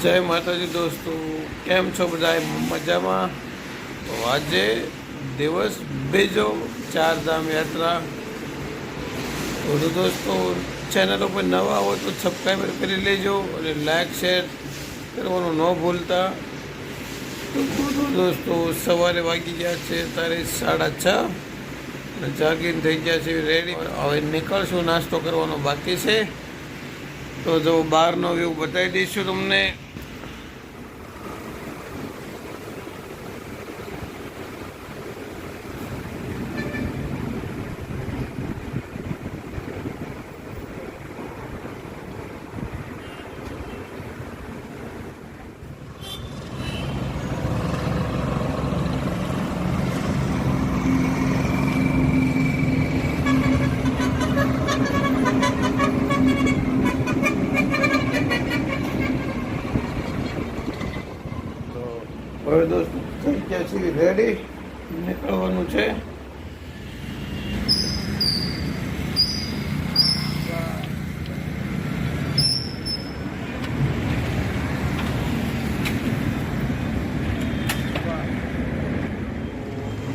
જય માતાજી દોસ્તો, કેમ છો બધા? મજામાં? તો આજે દિવસ બીજો ચારધામ યાત્રા. તો દોસ્તો, ચેનલ ઉપર નવા હોય તો સબસ્ક્રાઈબ કરી લેજો અને લાઈક શેર કરવાનું ન ભૂલતા. તો દોસ્તો, સવારે વાગી ગયા છે તારે 6:30 અને જાગીને થઈ ગયા છે રેડી. હવે નીકળશું, નાસ્તો કરવાનો બાકી છે. તો જો બહારનો વ્યૂ બતાવી દઈશું તમને. હવે દોસ્તો થઈ ગયા છીએ રેડી, નીકળવાનું છે.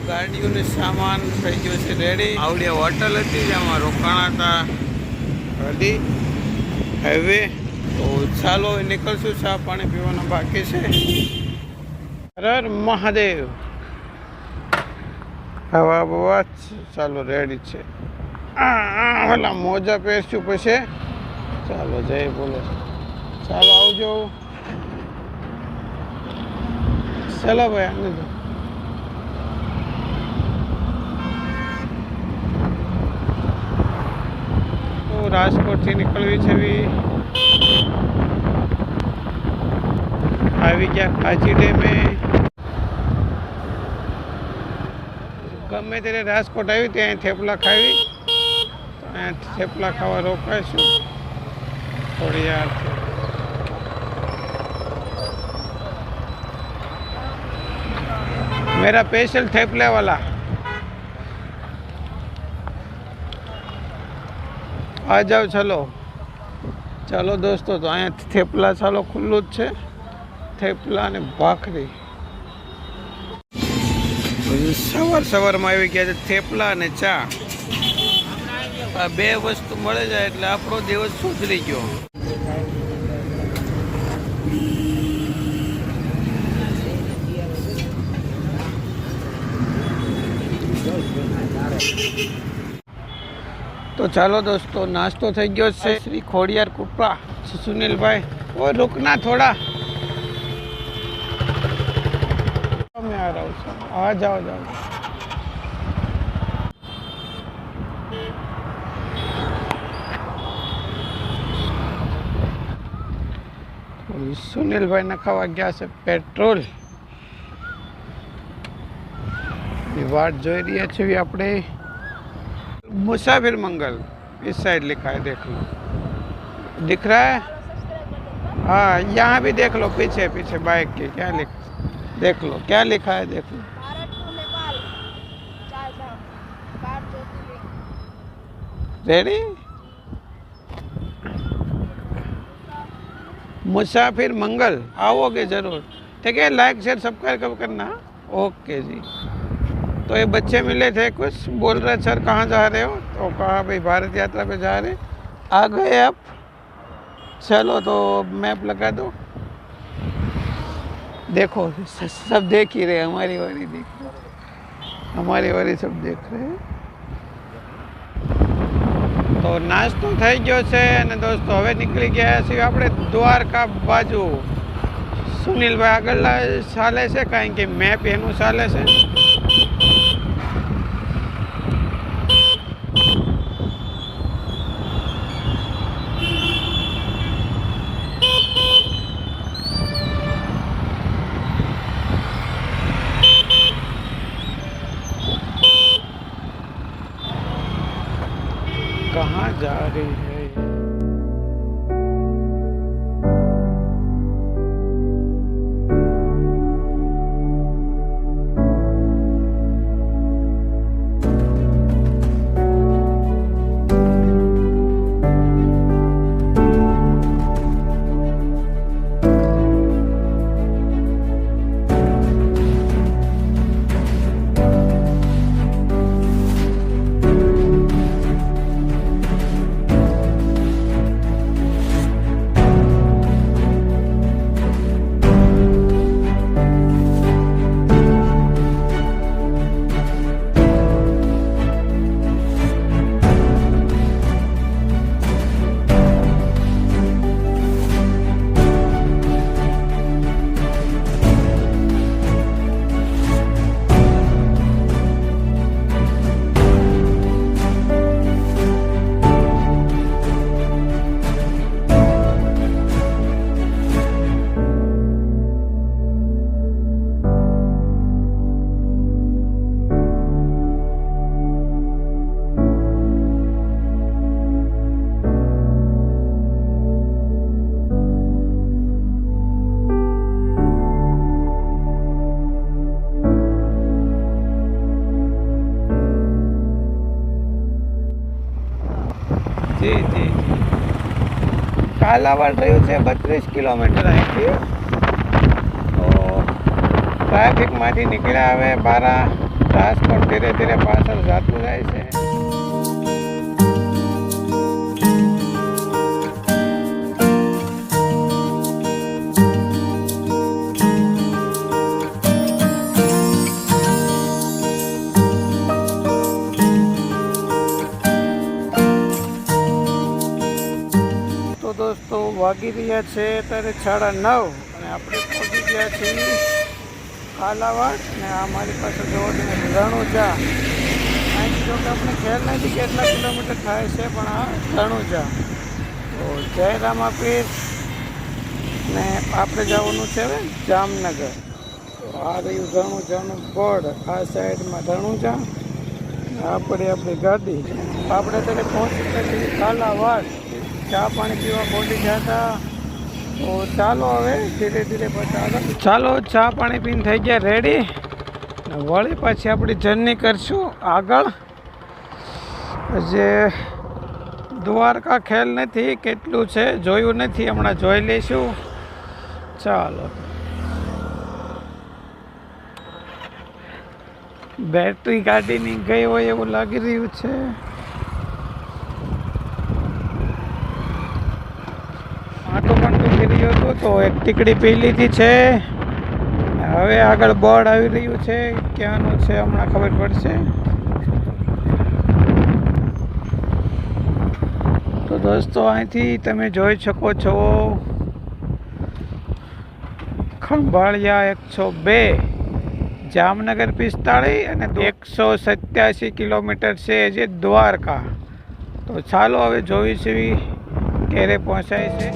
ગાડીઓને સામાન થઈ ગયો છે રેડી. આવડી હોટલ હતી જેમાં રોકાણા હતા રેડી હાઈવે. તો ચાલો નીકળશું, ચા પાણી પીવાના બાકી છે. હર મહાદેવ. હવા બવા ચાલો રેડી છે. ઓલા મોજા પહેરશું પછી. ચાલો જય બોલો. ચાલો આવજો. ચાલો ભાઈ આને તો રાજકોટથી નીકળવી છે. આવી ગયા કાચી ડેમે. ગમે ત્યારે રાજકોટ આવી ત્યાં થેપલા ખાવી, ત્યાં થેપલા ખાવા રોકાઈશું થોડી યાર. मेरा स्पेशल थेपले वाला आ जाओ. चलो चलो दोस्तों, तो અહીંયા થેપલા ચાલો ખુલ્લું જ છે. થેપલા અને ભાખરી સવારમાં આવી ગયા છે. થેપલા અને ચા, આ બે વસ્તુ મળે જાય એટલે આપણો દિવસ સુધરી ગયો. તો ચાલો દોસ્તો, નાસ્તો થઈ ગયો છે. શ્રી ખોડિયાર કૃપા. સુનિલભાઈ ઓ रुकना थोड़ा, मैं आ रहा हूँ. आ जाओ जाओ. સુનિલભાઈ નખાવા ગયા છે પેટ્રોલ. वाट जो रही है अपने. मुसाफिर मंगल इस साइड लिखा है, देख लो. दिख रहा है? हाँ, यहाँ भी देख लो, पीछे पीछे बाइक के क्या लिखा, देख लो क्या लिखा है, देख लो. रेडी. मुसाफिर मंगल आओगे जरूर. ठीक है, लाइक शेयर सब्सक्राइब करना. ओके जी. तो ये बच्चे मिले थे, कुछ बोल रहे सर कहाँ जा रहे हो, तो कहा भाई भारत यात्रा पे जा रहे. आ गए अब. चलो तो मैप लगा दो. देखो सब देख ही रहे, हमारी वारी देख रहे, हमारी वारी सब देख रहे हैं. તો નાસ્તો થઈ ગયો છે અને દોસ્તો હવે નીકળી ગયા છીએ આપણે દ્વારકા બાજુ. સુનિલભાઈ આગળ ચાલે છે કારણ કે મેપ એનું ચાલે છે. कहाँ जा रही है? કાલાવાડ રહ્યું છે 32 કિલોમીટર અહીંથી. તો ટ્રાફિકમાંથી નીકળ્યા હવે બારા ટ્રાન્સપોર્ટ ધીરે ધીરે પાછળ જતું જાય છે. દોસ્તો વાગી રહ્યા છે અત્યારે 9:30 અને આપણે પહોંચી ગયા છીએ કાલાવાડ. અને આ મારી પાસે જોવો તમે રણુજા. અહીંથી જો કે આપણે ખ્યાલ નથી કેટલા કિલોમીટર થાય છે, પણ આ રણુજા. તો જય રામાપીર. ને આપણે જવાનું છે હવે જામનગર. તો આ રહ્યું રણુજાનું બોર્ડ, આ સાઈડમાં રણુજા, આપણી ગાડી. આપણે અત્યારે પહોંચી ગયા છીએ કાલાવાડ. ચા પાણી પીવા પહોંચી ગયા હતા. તો ચાલો હવે ધીરે ધીરે પછી ચાલો ચા પાણી પીને થઈ ગયા રેડી. વળી પાછી આપણી જર્ની કરશું આગળ. જે દ્વારકા ખ્યાલ નથી કેટલું છે, જોયું નથી, હમણાં જોઈ લઈશું. ચાલો. બેટરી ગાડીની ગઈ હોય એવું લાગી રહ્યું છે. આટો પણ પી રહ્યો હતો તો એક ટીકડી પી લીધી છે. હવે આગળ બોર્ડ આવી રહ્યું છે, ક્યાંનું છે હમણાં ખબર પડશે. તો દોસ્તો અહીંથી તમે જોઈ શકો છો ખંભાળિયા 102, જામનગર 45 અને 187 કિલોમીટર છે જે દ્વારકા. તો ચાલો હવે જોઈશું ક્યારે પહોંચાય છે.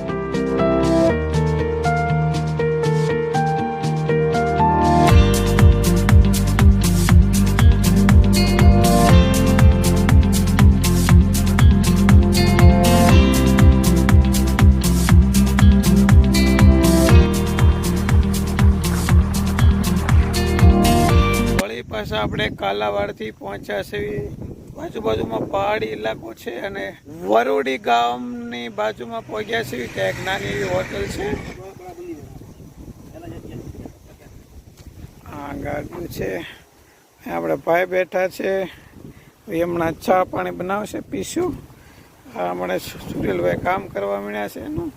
પાછા આપણે કાલાવાડથી પહોંચ્યા છે. આજુબાજુમાં પહાડી ઇલાકો છે અને વરોડી ગામની બાજુમાં પહોંચ્યા છે. ત્યાં એક નાની એવી હોટલ છે. આ ગાડીઓ છે, આપણે ભાઈ બેઠા છે, હમણાં ચા પાણી બનાવશે, પીશું. આ હમણાં સુરેલભાઈ કામ કરવા મળ્યા છે એનું.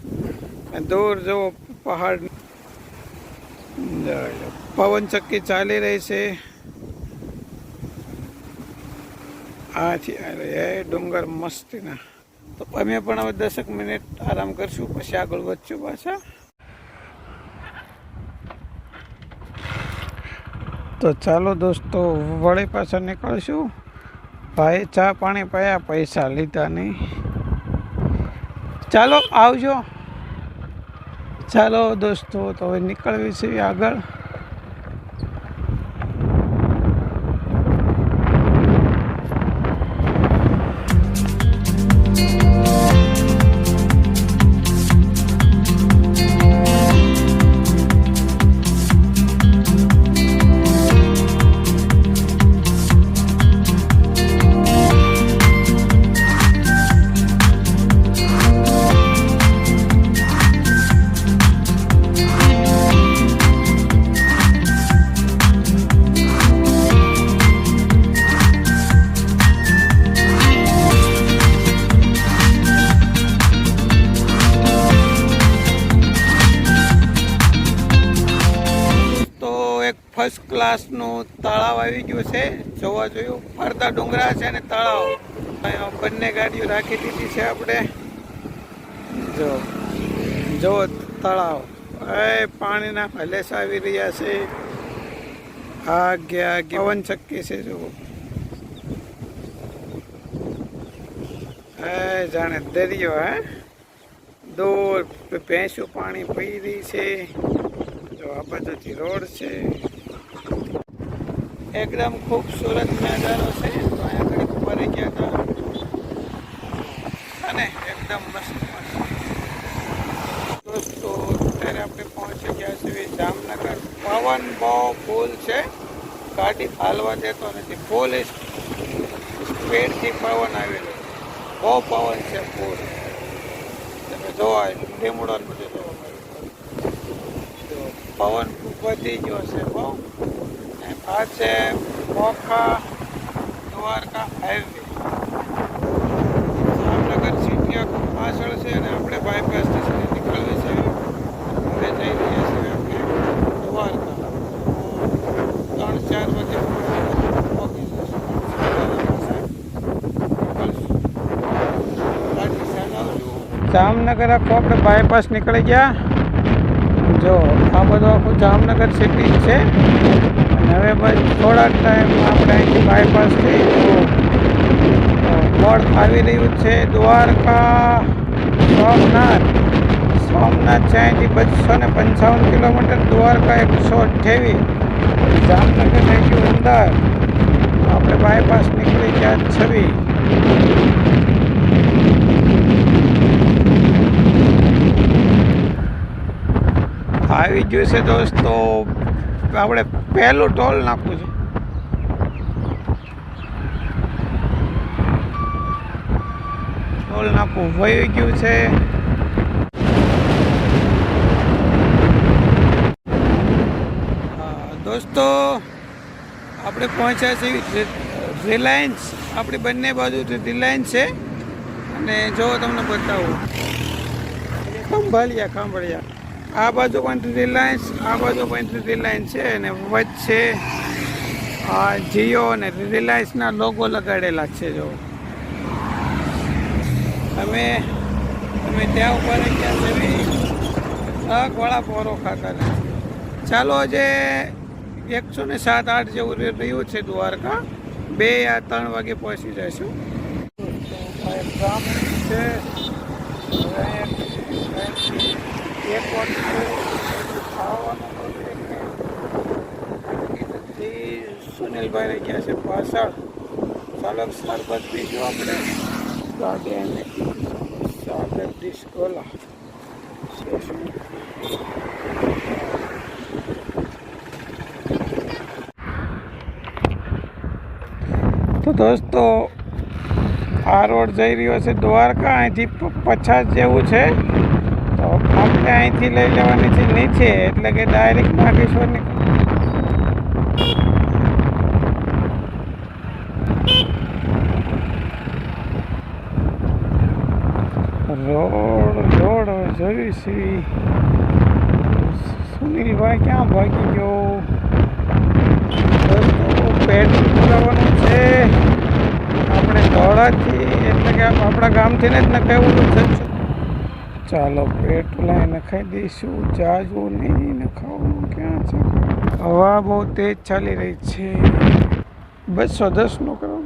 દૂર જવો પહાડ, પવન ચક્કી ચાલી રહી છે. આ છે એ ડુંગર મસ્તીના. તો અમે પણ હવે 10 મિનિટ આરામ કરશું, પછી આગળ વધશું પાછા. તો ચાલો દોસ્તો વળી પાછા નીકળશું. ભાઈ ચા પાણી પાયા, પૈસા લીધા નહીં. ચાલો આવજો. ચાલો દોસ્તો તો હવે નીકળવી છે આગળ. ફર્સ્ટ ક્લાસનું તળાવ આવી ગયું છે. જોવા જોયું, ફરતા ડુંગરા છે અને તળાવ. બંને ગાડીઓ રાખી દીધી છે આપણે. જો તળાવ, એ પાણીના હલેસ આવી રહ્યા છે. આ ગયા પવન ચક્કી છે. જો જાણે દરિયો. દૂર ભેંસું પાણી પી રહી છે. જો આ બાજુથી રોડ છે. એકદમ ખૂબસૂરત નજારો છે. તો અહીંયા ઘડી ઉભા રહી ગયા હતા અને એકદમ મસ્ત દોસ્તો અત્યારે આપણે પહોંચી ગયા છીએ જામનગર. પવન બહુ ફૂલ છે, ગાડી હાલવા દેતો નથી. ફૂલ સ્પીડથી પવન આવેલો, બહુ પવન છે ફૂલ. તમે જોવા લીમડો ને બધું જોવા મળ્યું. પવન વધી ગયો છે બહુ. આ છે મોખા દ્વારકા હાઈવે. જામનગર સિટી આખું પાછળ છે અને આપણે બાયપાસ સ્ટેશન નીકળવી છે. હવે જઈ રહ્યા છીએ આપણે દ્વારકા. 3-4 વાગે પહોંચી જશું. જામનગર આખું આપણે બાયપાસ નીકળી ગયા. જો આ બધું આખું જામનગર સિટી છે. અને હવે બસ થોડા ટાઈમમાં આપણે અહીંથી બાયપાસથી બોર્ડ આવી રહ્યું છે દ્વારકા સોમનાથ. સોમનાથ છે અહીંથી 255 કિલોમીટર, દ્વારકા 128. જામનગર થઈ ગયું અંદર. આપણે બાયપાસ નીકળી ગયા 26. આવી ગયું છે દોસ્તો, આપણે પહેલું ટોલ નાખવું છે. ટોલ નાખવું વહી ગયું છે. દોસ્તો આપણે પહોંચ્યા છીએ રિલાયન્સ. આપણી બંને બાજુથી રિલાયન્સ છે. અને જો તમને બતાવું, ખંભાળિયા આ બાજુ પણ રિલાયન્સ, આ બાજુ પણ રિલાયન્સ છે. અને વચ્ચે જીઓ અને રિલાયન્સના લોગો લગાડેલા છે. જો અમે ત્યાં ઉપર ગયા છે શાકવાળા પોરો ખાતા. ચાલો આજે 107-8 જેવું રહ્યું છે દ્વારકા. 2 યા 3 વાગે પહોંચી જઈશું. ગામ છે એક સુનિલભાઈ ગયા છે પાછળ. ચાલો શરબત પીશું આપણે. ગાડી સાગર ડિસ્કોલા તો દોસ્તો આ રોડ જઈ રહ્યો છે દ્વારકા. અહીંથી 50 જેવું છે. તો આપણે અહીંથી લઈ લેવાની છે નીચે, એટલે કે ડાયરેક્ટ નાગેશ્વરની રોડ જોઈ છે. સુનિલભાઈ ક્યાં ભાગી ગયો? દોસ્તો પેટ્રોલ પુરાવાનું છે આપણે ધોળાથી, એટલે કે આપણા ગામથી ને જ નખાવું છે. ચાલો પેટ્રોલ અહીં નખાઈ દઈશું. જાજવું નહીં નખાવું. ક્યાં છે? હવા બહુ તેજ ચાલી રહી છે. 210 નો કરો.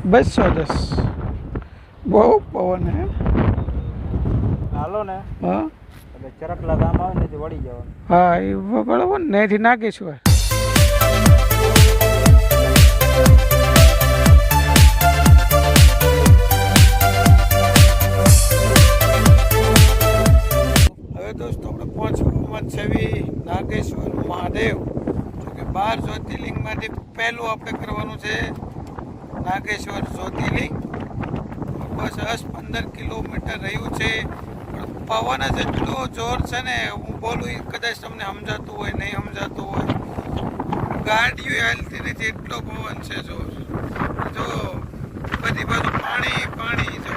210 બહુ પવન હે. હાલો ને. હા એટલે ચરક લગામ આવે ને વળી જવાનું. હા એ બરાબર ને, એથી નાખીશું. દોસ્તો આપણે પહોંચવામાં છેવી નાગેશ્વર મહાદેવ. જોકે 12 જ્યોતિર્લિંગમાંથી પહેલું આપણે કરવાનું છે નાગેશ્વર જ્યોતિર્લિંગ. બસ 10-15 કિલોમીટર રહ્યું છે. પણ પવન જ એટલો જોર છે ને, હું બોલું એ કદાચ તમને સમજાતું હોય, નહીં સમજાતું હોય. ગાડીઓ હાલતી નથી, એટલો પવન છે જોર. જો બધી બાજુ પાણી પાણી. જો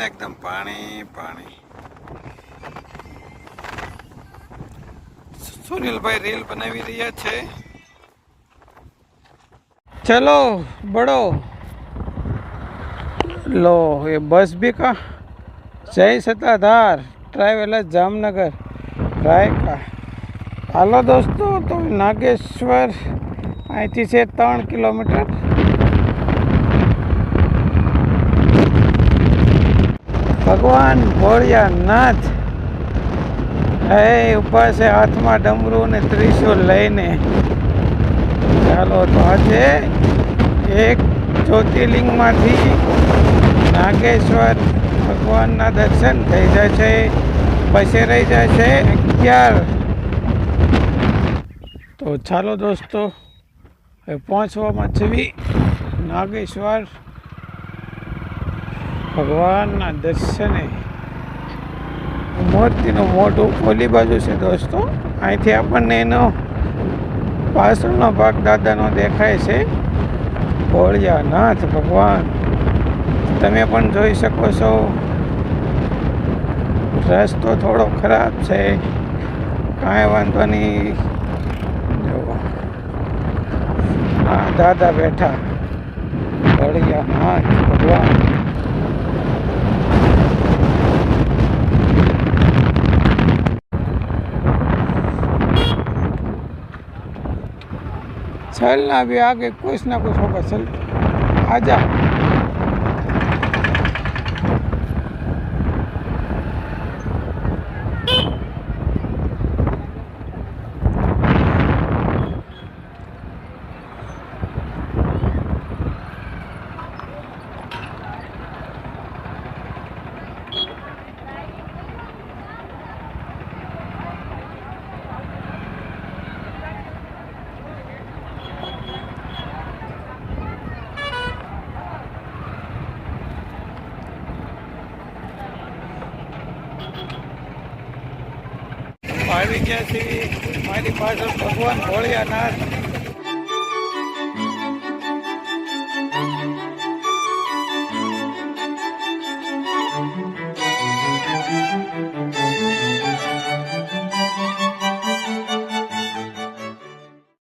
એકદમ પાણી પાણી. સુનિલભાઈ રીલ બનાવી રહ્યા છે. ચલો બડો લો ये बस भी का जय सत्ताधार ट्रैवलर जामनगर रायका. હાલો દોસ્તો, તો નાગેશ્વર અહીંથી છે 3 કિલોમીટર. ભગવાન ભોળિયાનાથ ઊભા છે હાથમાં ડમરું ને ત્રિશૂળ લઈને. ચાલો તો આજે એક જ્યોતિર્લિંગમાંથી નાગેશ્વર ભગવાનના દર્શન થઈ જાય છે. પછી રહી જાય છે 11. તો ચાલો દોસ્તો હવે પહોંચવામાં છીએ નાગેશ્વર ભગવાનના દર્શને. મૂર્તિનું મોઢું ઓલી બાજુ છે દોસ્તો. અહીંથી આપણને એનો પાછળનો ભાગ દાદાનો દેખાય છે. ભોળિયાનાથ ભગવાન તમે પણ જોઈ શકો છો. રસ્તો થોડો ખરાબ છે, કાંઈ વાંધો નહીં. જુઓ હા દાદા બેઠા ભોળિયાનાથ ભગવાન. चलना भी आगे कुछ ना कुछ होगा. चल आजा. આવી ગયા છીએ. મારી પાછળ ભગવાન ભોળિયાનાથ